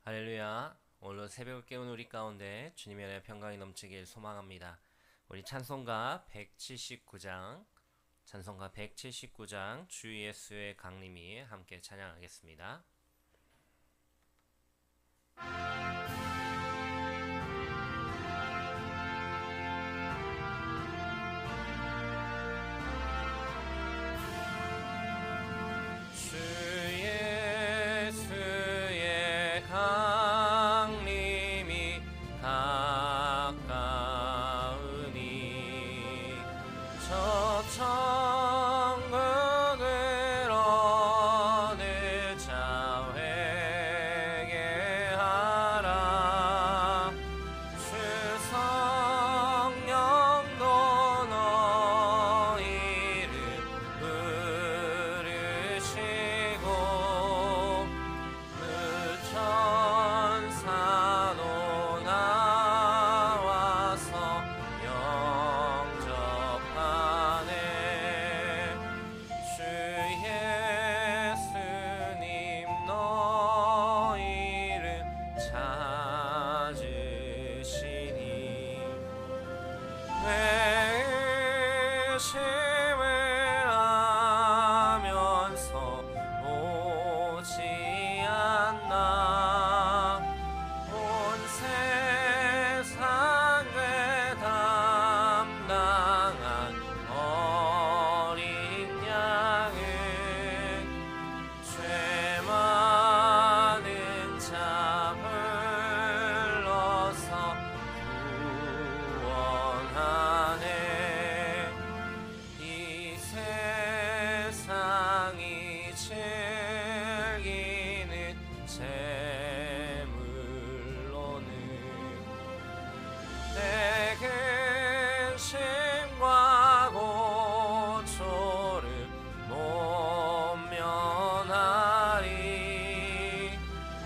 할렐루야. 오늘 새벽을 깨운 우리 가운데 주님의 은혜 평강이 넘치길 소망합니다. 우리 찬송가 179장 주 예수의 강림이 함께 찬양하겠습니다. 주 예수의 강림이 가까우니 저 천국을 어느 자 회개하라. 주 성령도 너희를 부르시고 그 천사도 나와서 영접하네. 주 예수님 너희를 찾으시니 의심을 하면서 오지 않나. 온 세상 죄 담당한 어린 양은 죄 많은 자 불러서 구원하네. 이 세상이 즐기는 재물로는 내 근심과 고초를 못 면하리.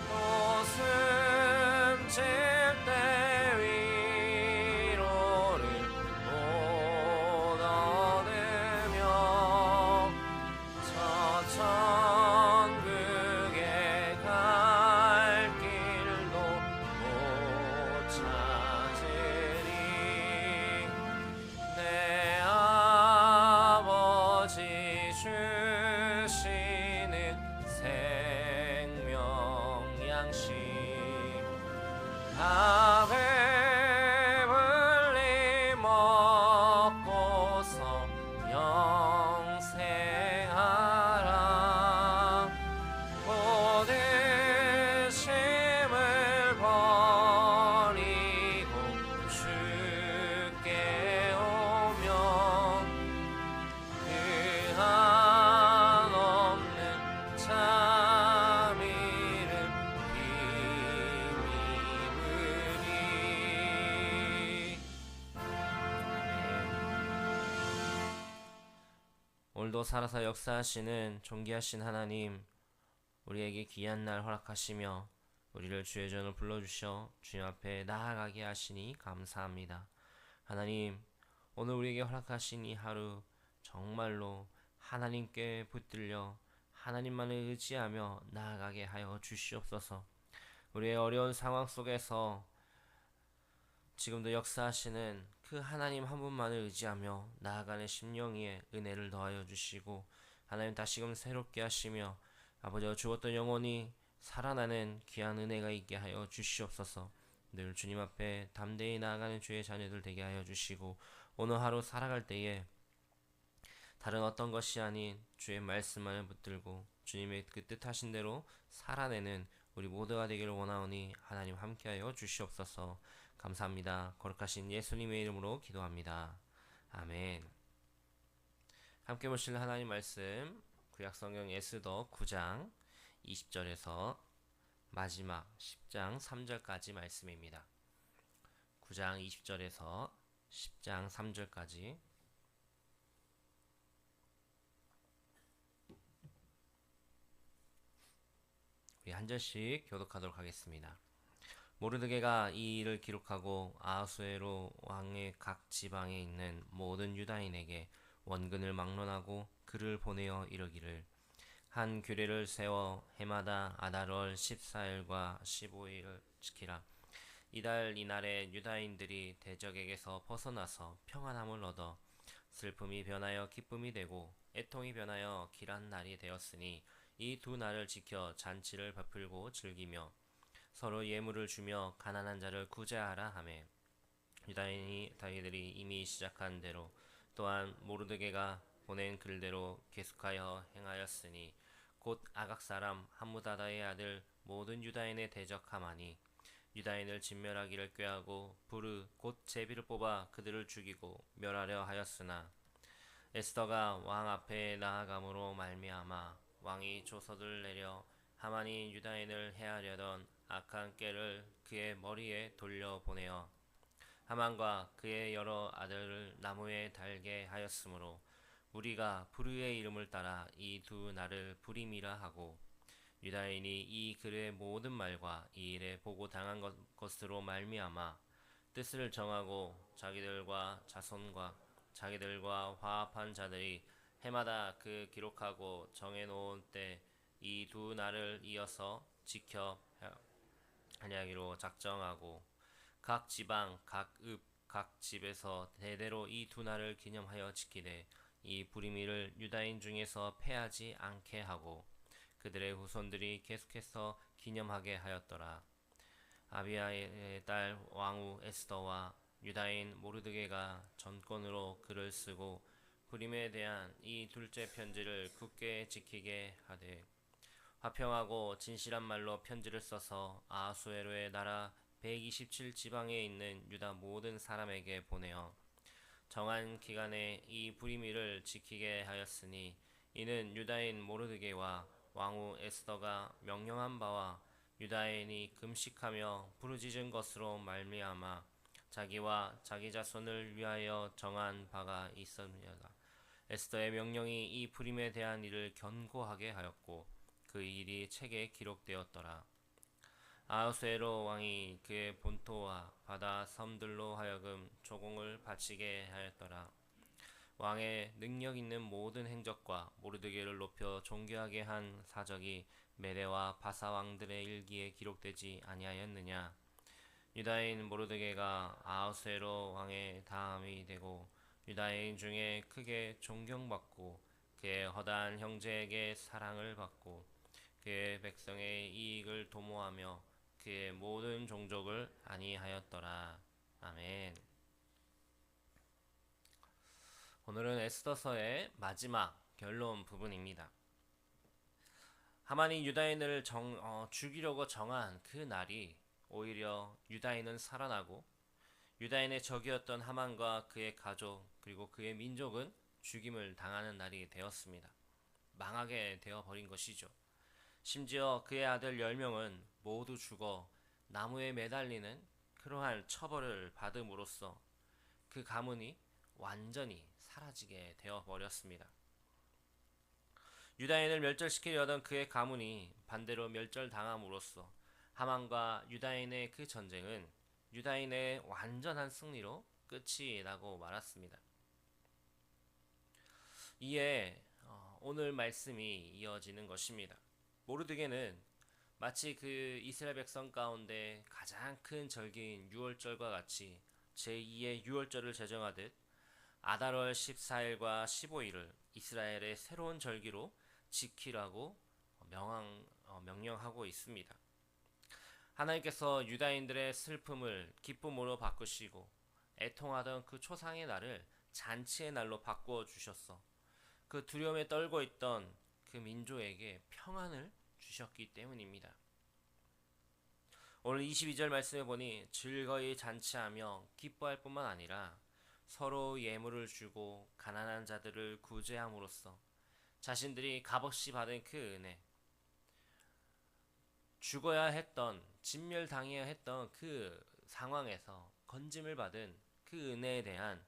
또 숨질 때 위로를 못 얻으며 저 천국에 갈 길도 못 찾으리. 내 아버지 주시는 생명 양식 다 배불리 먹고서 영생하라. 모든 심을 버리고 주께 오면 그 한없는 참이름 힘입으리. 오늘도 살아서 역사하시는 존귀하신 하나님, 우리에게 귀한 날 허락하시며 우리를 주의 전을 불러주셔 주님 앞에 나아가게 하시니 감사합니다. 하나님, 오늘 우리에게 허락하신 이 하루 정말로 하나님께 붙들려 하나님만을 의지하며 나아가게 하여 주시옵소서. 우리의 어려운 상황 속에서 지금도 역사하시는 그 하나님 한 분만을 의지하며 나아가는 심령의 은혜를 더하여 주시고, 하나님 다시금 새롭게 하시며 아버지와 죽었던 영혼이 살아나는 귀한 은혜가 있게 하여 주시옵소서. 늘 주님 앞에 담대히 나아가는 주의 자녀들 되게 하여 주시고, 오늘 하루 살아갈 때에 다른 어떤 것이 아닌 주의 말씀만을 붙들고 주님의 그 뜻하신 대로 살아내는 우리 모두가 되기를 원하오니 하나님 함께하여 주시옵소서. 감사합니다. 거룩하신 예수님의 이름으로 기도합니다. 아멘. 함께 보실 하나님 말씀, 구약성경 에스더 9장 20절에서 마지막 10장 3절까지 말씀입니다. 9장 20절에서 10장 3절까지 우리 한 절씩 교독하도록 하겠습니다. 모르드게가 이 일을 기록하고 아하수에로 왕의 각 지방에 있는 모든 유다인에게 원근을 막론하고 글을 보내어 이르기를, 한 규례를 세워 해마다 아달월 14일과 15일을 지키라. 이달 이날에 유다인들이 대적에게서 벗어나서 평안함을 얻어 슬픔이 변하여 기쁨이 되고 애통이 변하여 길한 날이 되었으니 이 두 날을 지켜 잔치를 베풀고 즐기며 서로 예물을 주며 가난한 자를 구제하라 하매 유다인이 자기들이 이미 시작한 대로 또한 모르드게가 보낸 글대로 계속하여 행하였으니 곧 아각 사람 함무다다의 아들 모든 유다인의 대적 하마니 유다인을 진멸하기를 꾀하고 부르 곧 제비를 뽑아 그들을 죽이고 멸하려 하였으나 에스더가 왕 앞에 나아감으로 말미암아 왕이 조서를 내려 하만이 유다인을 해하려던 악한 꾀를 그의 머리에 돌려 보내어 하만과 그의 여러 아들을 나무에 달게 하였으므로 우리가 부르의 이름을 따라 이 두 날을 부림이라 하고 유다인이 이 글의 모든 말과 이 일에 보고 당한 것으로 말미암아 뜻을 정하고 자기들과 자손과 자기들과 화합한 자들이 해마다 그 기록하고 정해놓은 때 이 두 날을 이어서 지켜 하냐기로 작정하고 각 지방, 각 읍, 각 집에서 대대로 이 두 날을 기념하여 지키되 이 부리미를 유다인 중에서 패하지 않게 하고 그들의 후손들이 계속해서 기념하게 하였더라. 아비아의 딸 왕후 에스더와 유다인 모르드게가 전권으로 글을 쓰고 부림에 대한 이 둘째 편지를 굳게 지키게 하되 화평하고 진실한 말로 편지를 써서 아하수에로의 나라 127지방에 있는 유다 모든 사람에게 보내어 정한 기간에 이 부리미를 지키게 하였으니 이는 유다인 모르드게와 왕후 에스더가 명령한 바와 유다인이 금식하며 부르짖은 것으로 말미암아 자기와 자기 자손을 위하여 정한 바가 있었느니라. 에스더의 명령이 이 부림에 대한 일을 견고하게 하였고 그 일이 책에 기록되었더라. 아하수에로 왕이 그의 본토와 바다 섬들로 하여금 조공을 바치게 하였더라. 왕의 능력 있는 모든 행적과 모르드게를 높여 존귀하게 한 사적이 메대와 바사 왕들의 일기에 기록되지 아니하였느냐. 유다인 모르드게가 아하수에로 왕의 다음이 되고 유다인 중에 크게 존경받고 그의 허다한 형제에게 사랑을 받고 그의 백성의 이익을 도모하며 그의 모든 종족을 안위하였더라. 아멘. 오늘은 에스더서의 마지막 결론 부분입니다. 하만이 유다인을 죽이려고 정한 그 날이 오히려 유다인은 살아나고 유다인의 적이었던 하만과 그의 가족 그리고 그의 민족은 죽임을 당하는 날이 되었습니다. 망하게 되어버린 것이죠. 심지어 그의 아들 10명은 모두 죽어 나무에 매달리는 그러한 처벌을 받음으로써 그 가문이 완전히 사라지게 되어버렸습니다. 유다인을 멸절시키려던 그의 가문이 반대로 멸절당함으로써 하만과 유다인의 그 전쟁은 유다인의 완전한 승리로 끝이 나고 말았습니다. 이에 오늘 말씀이 이어지는 것입니다. 모르드게는 마치 그 이스라엘 백성 가운데 가장 큰 절기인 유월절과 같이 제2의 유월절을 제정하듯 아달월 14일과 15일을 이스라엘의 새로운 절기로 지키라고 명령하고 있습니다. 하나님께서 유다인들의 슬픔을 기쁨으로 바꾸시고 애통하던 그 초상의 날을 잔치의 날로 바꾸어 주셨어. 그 두려움에 떨고 있던 그 민족에게 평안을 주셨기 때문입니다. 오늘 22절 말씀에 보니 즐거이 잔치하며 기뻐할 뿐만 아니라 서로 예물을 주고 가난한 자들을 구제함으로써 자신들이 값없이 받은 그 은혜, 죽어야 했던, 진멸당해야 했던 그 상황에서 건짐을 받은 그 은혜에 대한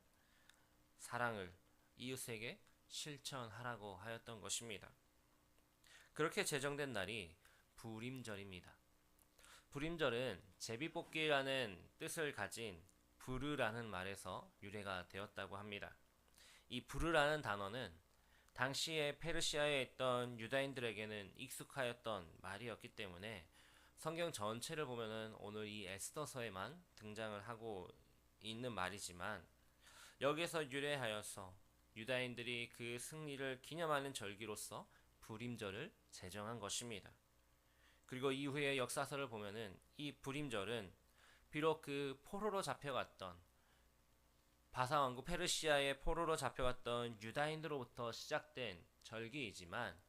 사랑을 이웃에게 실천하라고 하였던 것입니다. 그렇게 제정된 날이 부림절입니다. 부림절은 제비뽑기라는 뜻을 가진 부르라는 말에서 유래가 되었다고 합니다. 이 부르라는 단어는 당시에 페르시아에 있던 유다인들에게는 익숙하였던 말이었기 때문에 성경 전체를 보면은 오늘 이 에스더서에만 등장을 하고 있는 말이지만 여기서 유래하여서 유다인들이 그 승리를 기념하는 절기로서 불임절을 제정한 것입니다. 그리고 이후의 역사서를 보면은 이 불임절은 비록 그 포로로 잡혀갔던 바사왕국 페르시아의 포로로 잡혀갔던 유다인으로부터 시작된 절기이지만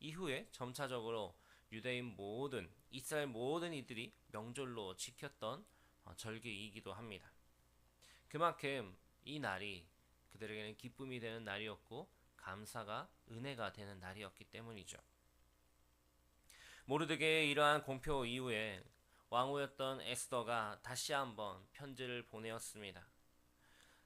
이후에 점차적으로 유대인 모든 이스라엘 모든 이들이 명절로 지켰던 절기이기도 합니다. 그만큼 이 날이 그들에게는 기쁨이 되는 날이었고 감사가 은혜가 되는 날이었기 때문이죠. 모르드게의 이러한 공표 이후에 왕후였던 에스더가 다시 한번 편지를 보내었습니다.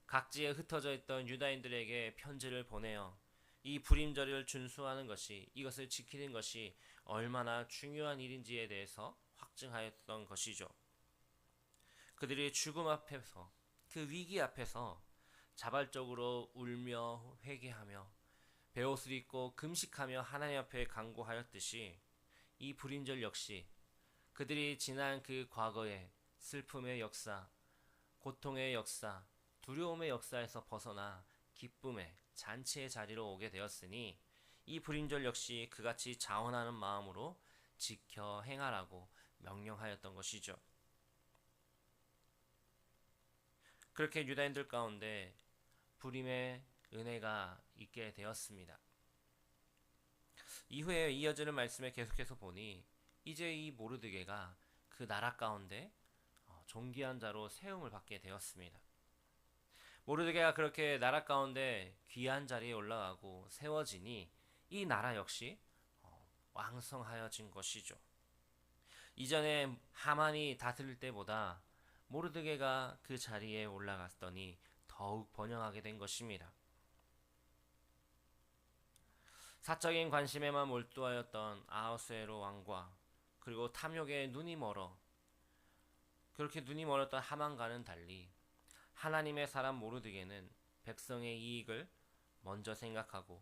각지에 흩어져 있던 유다인들에게 편지를 보내어 이 불임절을 준수하는 것이 이것을 지키는 것이 얼마나 중요한 일인지에 대해서 확증하였던 것이죠. 그들이 죽음 앞에서 그 위기 앞에서 자발적으로 울며 회개하며 베옷을 입고 금식하며 하나님 앞에 간구하였듯이 이 불임절 역시 그들이 지난 그 과거의 슬픔의 역사, 고통의 역사, 두려움의 역사에서 벗어나 기쁨의 잔치의 자리로 오게 되었으니 이 불임절 역시 그같이 자원하는 마음으로 지켜 행하라고 명령하였던 것이죠. 그렇게 유다인들 가운데 불임의 은혜가 있게 되었습니다. 이후에 이어지는 말씀에 계속해서 보니 이제 이 모르드게가 그 나라 가운데 존귀한 자로 세움을 받게 되었습니다. 모르드게가 그렇게 나라 가운데 귀한 자리에 올라가고 세워지니 이 나라 역시 왕성하여진 것이죠. 이전에 하만이 다스릴 때보다 모르드게가 그 자리에 올라갔더니 더욱 번영하게 된 것입니다. 사적인 관심에만 몰두하였던 아하수에로 왕과 그리고 탐욕에 눈이 멀어 그렇게 눈이 멀었던 하만과는 달리 하나님의 사람 모르드게는 백성의 이익을 먼저 생각하고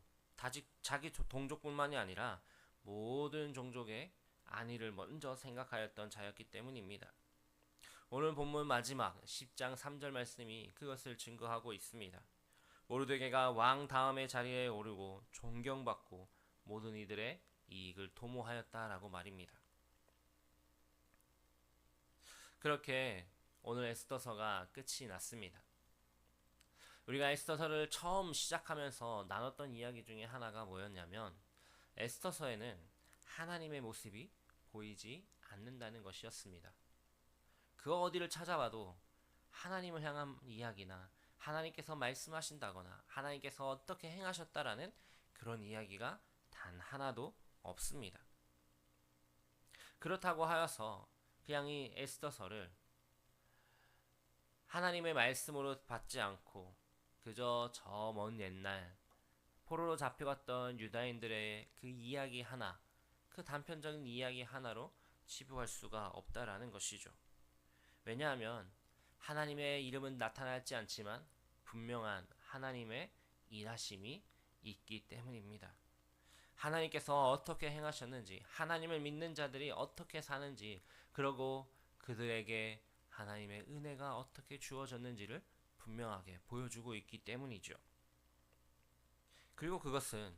자기 동족뿐만이 아니라 모든 종족의 안위를 먼저 생각하였던 자였기 때문입니다. 오늘 본문 마지막 10장 3절 말씀이 그것을 증거하고 있습니다. 모르드게가 왕 다음의 자리에 오르고 존경받고 모든 이들의 이익을 도모하였다라고 말입니다. 그렇게 오늘 에스더서가 끝이 났습니다. 우리가 에스더서를 처음 시작하면서 나눴던 이야기 중에 하나가 뭐였냐면 에스더서에는 하나님의 모습이 보이지 않는다는 것이었습니다. 그 어디를 찾아봐도 하나님을 향한 이야기나 하나님께서 말씀하신다거나 하나님께서 어떻게 행하셨다라는 그런 이야기가 단 하나도 없습니다. 그렇다고 하여서 그냥 이 에스더서를 하나님의 말씀으로 받지 않고 그저 저 먼 옛날 포로로 잡혀갔던 유다인들의 그 이야기 하나, 그 단편적인 이야기 하나로 치부할 수가 없다라는 것이죠. 왜냐하면 하나님의 이름은 나타나지 않지만 분명한 하나님의 일하심이 있기 때문입니다. 하나님께서 어떻게 행하셨는지, 하나님을 믿는 자들이 어떻게 사는지, 그리고 그들에게 하나님의 은혜가 어떻게 주어졌는지를 분명하게 보여주고 있기 때문이죠. 그리고 그것은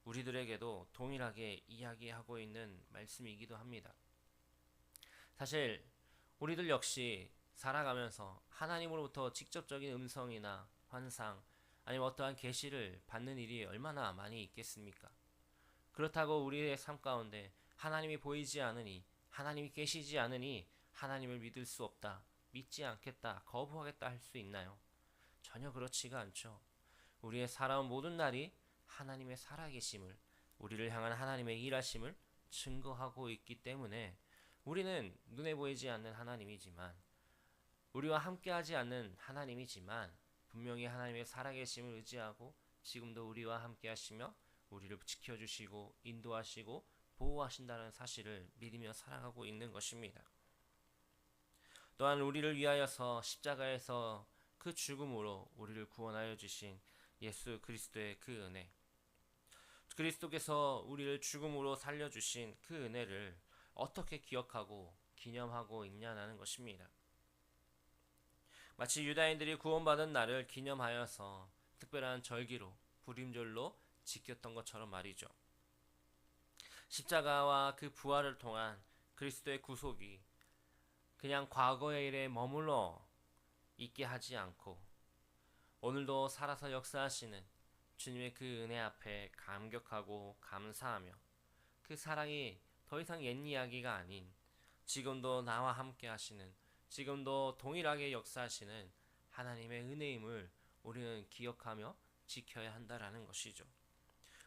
우리들에게도 동일하게 이야기하고 있는 말씀이기도 합니다. 사실 우리들 역시 살아가면서 하나님으로부터 직접적인 음성이나 환상 아니면 어떠한 계시를 받는 일이 얼마나 많이 있겠습니까? 그렇다고 우리의 삶 가운데 하나님이 보이지 않으니 하나님이 계시지 않으니 하나님을 믿을 수 없다, 믿지 않겠다, 거부하겠다 할 수 있나요? 전혀 그렇지가 않죠. 우리의 살아온 모든 날이 하나님의 살아계심을, 우리를 향한 하나님의 일하심을 증거하고 있기 때문에 우리는 눈에 보이지 않는 하나님이지만, 우리와 함께하지 않는 하나님이지만 분명히 하나님의 살아계심을 의지하고 지금도 우리와 함께하시며 우리를 지켜주시고 인도하시고 보호하신다는 사실을 믿으며 살아가고 있는 것입니다. 또한 우리를 위하여서 십자가에서 그 죽음으로 우리를 구원하여 주신 예수 그리스도의 그 은혜, 그리스도께서 우리를 죽음으로 살려주신 그 은혜를 어떻게 기억하고 기념하고 있냐는 것입니다. 마치 유다인들이 구원받은 날을 기념하여서 특별한 절기로 불임절로 지켰던 것처럼 말이죠. 십자가와 그 부활을 통한 그리스도의 구속이 그냥 과거의 일에 머물러 있게 하지 않고 오늘도 살아서 역사하시는 주님의 그 은혜 앞에 감격하고 감사하며 그 사랑이 더 이상 옛 이야기가 아닌 지금도 나와 함께 하시는, 지금도 동일하게 역사하시는 하나님의 은혜임을 우리는 기억하며 지켜야 한다라는 것이죠.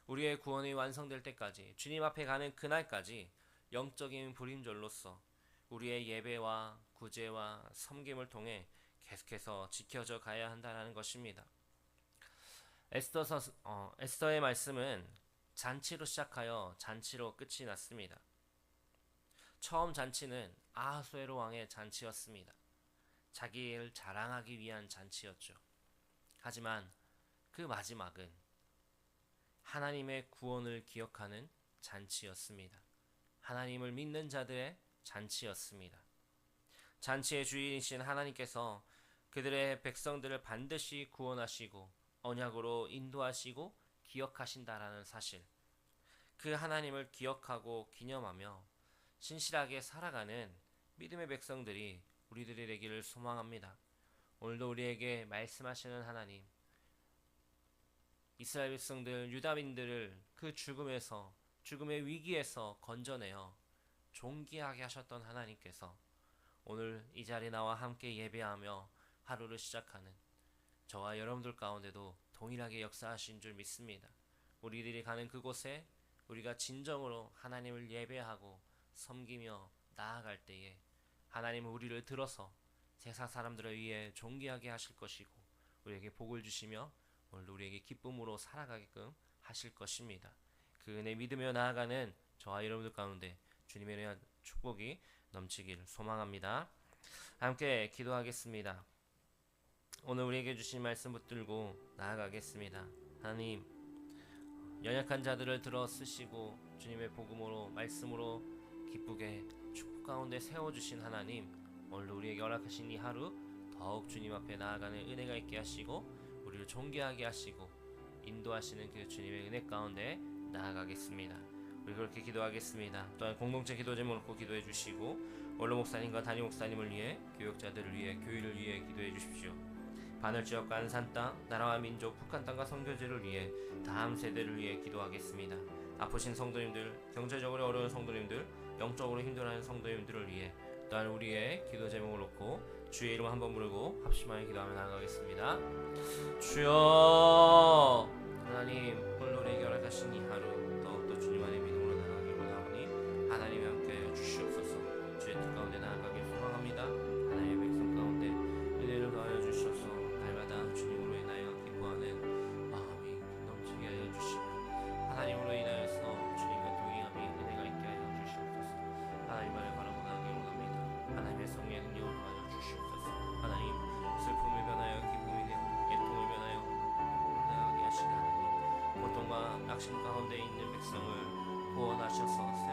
우리의 구원이 완성될 때까지, 주님 앞에 가는 그날까지 영적인 불임절로서 우리의 예배와 구제와 섬김을 통해 계속해서 지켜져 가야 한다는 것입니다. 에스더의 말씀은 잔치로 시작하여 잔치로 끝이 났습니다. 처음 잔치는 아하수에로 왕의 잔치였습니다. 자기를 자랑하기 위한 잔치였죠. 하지만 그 마지막은 하나님의 구원을 기억하는 잔치였습니다. 하나님을 믿는 자들의 잔치였습니다. 잔치의 주인이신 하나님께서 그들의 백성들을 반드시 구원하시고 언약으로 인도하시고 기억하신다라는 사실, 그 하나님을 기억하고 기념하며 신실하게 살아가는 믿음의 백성들이 우리들이 되기를 소망합니다. 오늘도 우리에게 말씀하시는 하나님, 이스라엘 백성들, 유다민들을 그 죽음의 위기에서 건져내어 존귀하게 하셨던 하나님께서 오늘 이 자리에 나와 함께 예배하며 하루를 시작하는 저와 여러분들 가운데도 동일하게 역사하신 줄 믿습니다. 우리들이 가는 그곳에 우리가 진정으로 하나님을 예배하고 섬기며 나아갈 때에 하나님은 우리를 들어서 세상 사람들을 위해 존귀하게 하실 것이고 우리에게 복을 주시며 오늘도 우리에게 기쁨으로 살아가게끔 하실 것입니다. 그 은혜 믿으며 나아가는 저와 여러분들 가운데 주님의 은혜와 축복이 넘치기를 소망합니다. 함께 기도하겠습니다. 오늘 우리에게 주신 말씀 붙들고 나아가겠습니다. 하나님, 연약한 자들을 들어 쓰시고 주님의 복음으로 말씀으로 기쁘게 축복 가운데 세워주신 하나님, 오늘도 우리에게 허락하신 이 하루 더욱 주님 앞에 나아가는 은혜가 있게 하시고 우리를 존귀하게 하시고 인도하시는 그 주님의 은혜 가운데 나아가겠습니다. 우리 그렇게 기도하겠습니다. 또한 공동체 기도 제목 놓고 기도해 주시고 원로 목사님과 담임 목사님을 위해, 교역자들을 위해, 교회를 위해 기도해 주십시오. 바늘 지역과 안산 땅, 나라와 민족, 북한 땅과 선교제를 위해, 다음 세대를 위해 기도하겠습니다. 아프신 성도님들, 경제적으로 어려운 성도님들, 영적으로 힘들어하는 성도님들을 위해, 또한 우리의 기도 제목을 놓고 주의 이름 한번 부르고 합심하여 기도하며 나아가겠습니다. 주여, 하나님, 오늘 우리에게 허락하신 이 하루 더욱더 주님 안에 믿음으로 나아가길 원하오니 하나님이 함께하여 주시옵소서. 주의 뜻 가운데 나아가길 소망합니다. 하나님의 백성 가운데 은혜를 더하여 주셔서 날마다 주님으로 인하여 기뻐하는 마음이 넘치게 하여 주시고 하나님으로 인하여서 주님과 동행함이 은혜가 있게 하여 주시옵소서. 하나님만을 바라보나길 원합니다. 하나님의 성령의 능력을 더하여 주시옵소서. 하나님, 슬픔을 변하여 기쁨이 되고 애통을 변하여 나아가게 하시는 하나님, 고통과 낙심 가운데 있는 백성을 구원하셔서